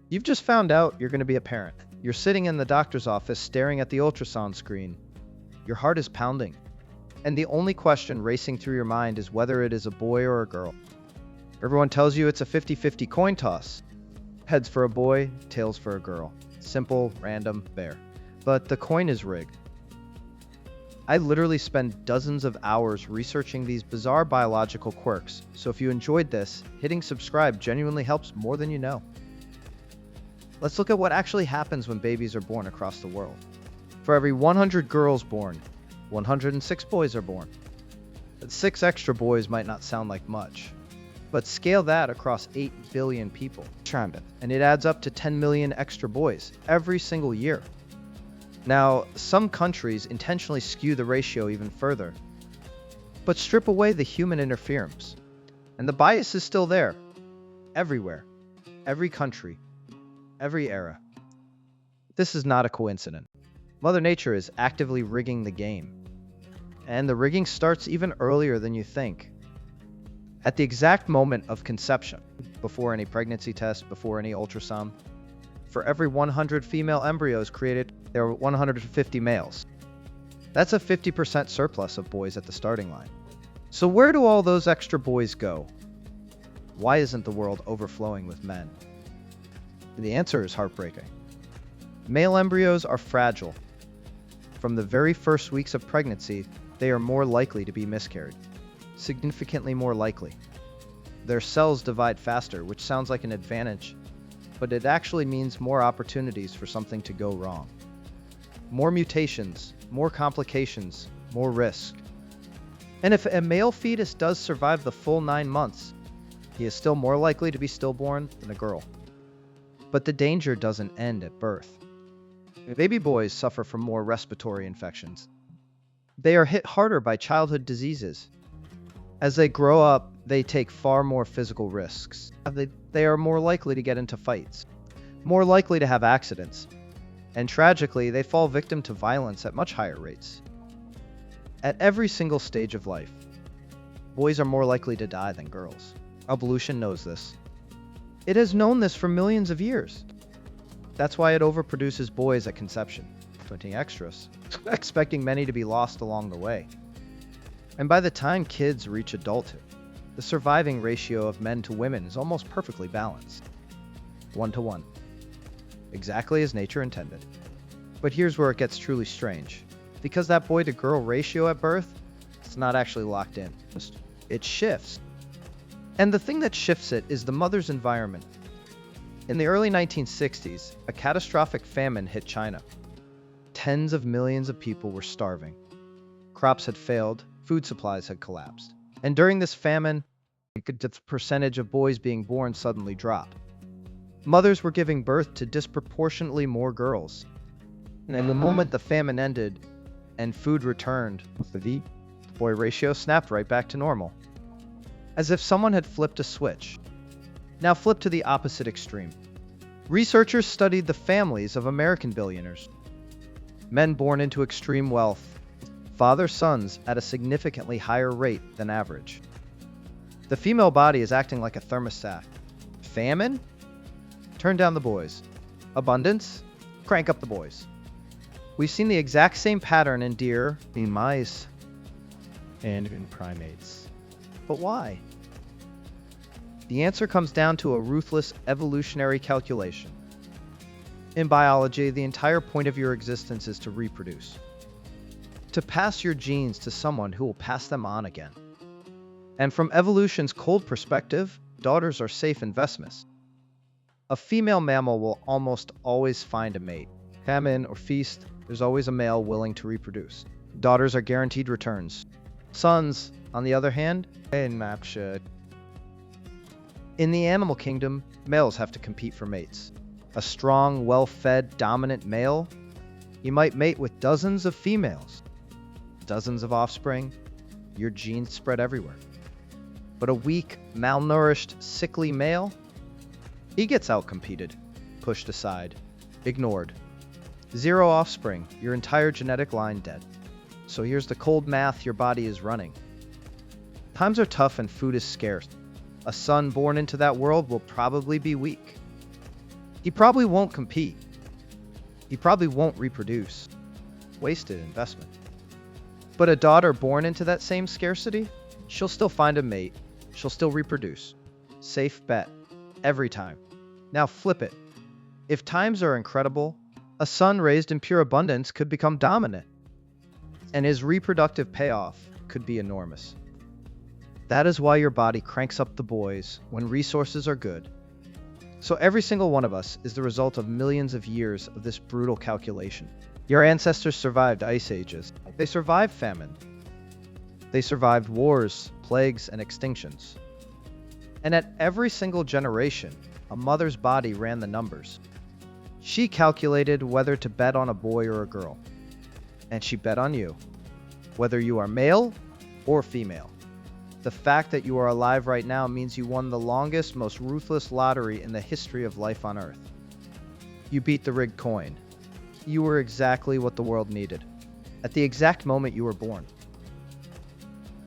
You've just found out you're going to be a parent. You're sitting in the doctor's office staring at the ultrasound screen. Your heart is pounding. And the only question racing through your mind is whether it is a boy or a girl. Everyone tells you it's a 50-50 coin toss. Heads for a boy, tails for a girl. Simple, random, fair. But the coin is rigged. I literally spend dozens of hours researching these bizarre biological quirks, so if you enjoyed this, hitting subscribe genuinely helps more than you know. Let's look at what actually happens when babies are born across the world. For every 100 girls born, 106 boys are born. But 6 extra boys might not sound like much, but scale that across 8 billion people, and it adds up to 10 million extra boys every single year. Now, some countries intentionally skew the ratio even further, but strip away the human interference, and the bias is still there, everywhere, every country, every era. This is not a coincidence. Mother Nature is actively rigging the game, and the rigging starts even earlier than you think. At the exact moment of conception, before any pregnancy test, before any ultrasound, for every 100 female embryos created, there are 150 males. That's a 50% surplus of boys at the starting line. So where do all those extra boys go? Why isn't the world overflowing with men? The answer is heartbreaking. Male embryos are fragile. From the very first weeks of pregnancy, they are more likely to be miscarried. Significantly more likely. Their cells divide faster, which sounds like an advantage, but it actually means more opportunities for something to go wrong. More mutations, more complications, more risk. And if a male fetus does survive the full 9 months, he is still more likely to be stillborn than a girl. But the danger doesn't end at birth. Baby boys suffer from more respiratory infections. They are hit harder by childhood diseases. As they grow up, they take far more physical risks. They are more likely to get into fights, more likely to have accidents, and tragically, they fall victim to violence at much higher rates. At every single stage of life, boys are more likely to die than girls. Evolution knows this. It has known this for millions of years. That's why it overproduces boys at conception, putting extras, expecting many to be lost along the way. And by the time kids reach adulthood, the surviving ratio of men to women is almost perfectly balanced. 1 to 1. Exactly as nature intended. But here's where it gets truly strange. Because that boy to girl ratio at birth, it's not actually locked in. It shifts. And the thing that shifts it is the mother's environment. In the early 1960s, a catastrophic famine hit China. Tens of millions of people were starving. Crops had failed, food supplies had collapsed. And during this famine, the percentage of boys being born suddenly dropped. Mothers were giving birth to disproportionately more girls. And the moment the famine ended and food returned, the boy ratio snapped right back to normal. As if someone had flipped a switch. Now flip to the opposite extreme. Researchers studied the families of American billionaires. Men born into extreme wealth, father sons at a significantly higher rate than average. The female body is acting like a thermostat. Famine? Turn down the boys. Abundance? Crank up the boys. We've seen the exact same pattern in deer, in mice, and in primates. But why? The answer comes down to a ruthless evolutionary calculation. In biology, the entire point of your existence is to reproduce. To pass your genes to someone who will pass them on again. And from evolution's cold perspective, daughters are safe investments. A female mammal will almost always find a mate. Famine or feast, there's always a male willing to reproduce. Daughters are guaranteed returns. Sons, on the other hand, in the animal kingdom, males have to compete for mates. A strong, well-fed, dominant male, he might mate with dozens of females. Dozens of offspring, your genes spread everywhere. But a weak, malnourished, sickly male, he gets outcompeted, pushed aside, ignored. 0 offspring, your entire genetic line dead. So here's the cold math your body is running. Times are tough and food is scarce. A son born into that world will probably be weak. He probably won't compete. He probably won't reproduce. Wasted investment. But a daughter born into that same scarcity, she'll still find a mate. She'll still reproduce. Safe bet. Every time. Now flip it. If times are incredible, a son raised in pure abundance could become dominant. And his reproductive payoff could be enormous. That is why your body cranks up the boys when resources are good. So every single one of us is the result of millions of years of this brutal calculation. Your ancestors survived ice ages. They survived famine. They survived wars, plagues, and extinctions. And at every single generation, a mother's body ran the numbers. She calculated whether to bet on a boy or a girl. And she bet on you, whether you are male or female. The fact that you are alive right now means you won the longest, most ruthless lottery in the history of life on Earth. You beat the rigged coin. You were exactly what the world needed, at the exact moment you were born.